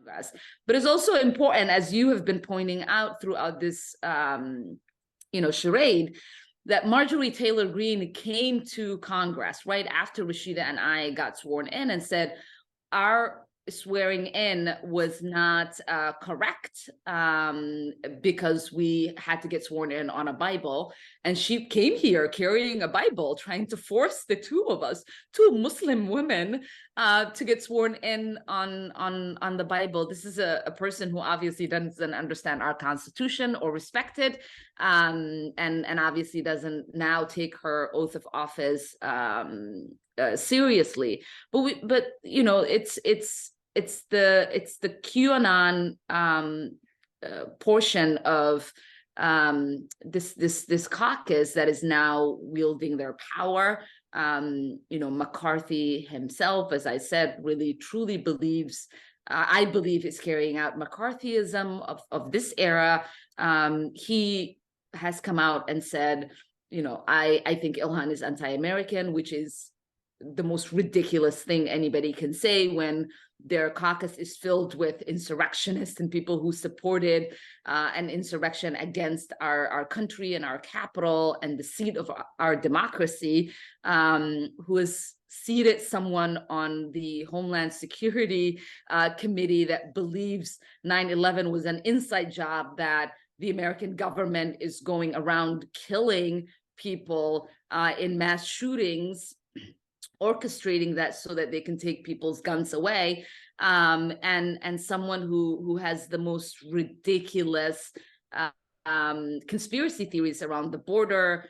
Congress. But it's also important, as you have been pointing out throughout this, charade, that Marjorie Taylor Greene came to Congress right after Rashida and I got sworn in and said, our swearing in was not correct because we had to get sworn in on a Bible. And she came here carrying a Bible, trying to force the two of us, two Muslim women, to get sworn in on the Bible. This is a person who obviously doesn't understand our Constitution or respect it, and obviously doesn't now take her oath of office seriously. But it's the QAnon portion of this caucus that is now wielding their power. McCarthy himself, as I said, really truly believes, I believe, is carrying out McCarthyism of this era. He has come out and said, I think Ilhan is anti-American, which is the most ridiculous thing anybody can say when their caucus is filled with insurrectionists and people who supported an insurrection against our country and our capital and the seat of our democracy, who has seated someone on the Homeland Security Committee that believes 9/11 was an inside job, that the American government is going around killing people in mass shootings, orchestrating that so that they can take people's guns away, and someone who has the most ridiculous conspiracy theories around the border,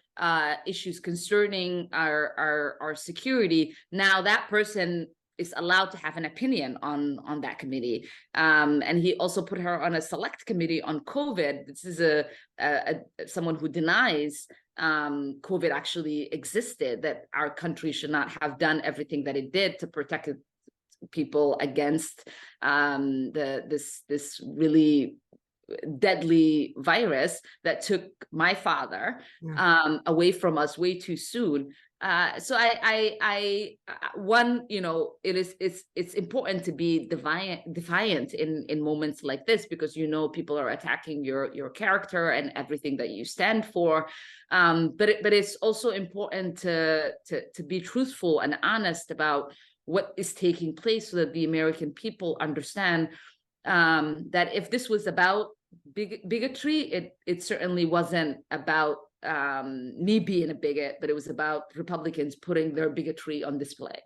issues concerning our security. Now that person is allowed to have an opinion on that committee, and he also put her on a select committee on COVID. This is someone who denies COVID actually existed, that our country should not have done everything that it did to protect people against this really deadly virus that took my father away from us way too soon. So it's important to be defiant in moments like this, because people are attacking your character and everything that you stand for. But it's also important to be truthful and honest about what is taking place, so that the American people understand that if this was about bigotry, it certainly wasn't about me being a bigot, but it was about Republicans putting their bigotry on display.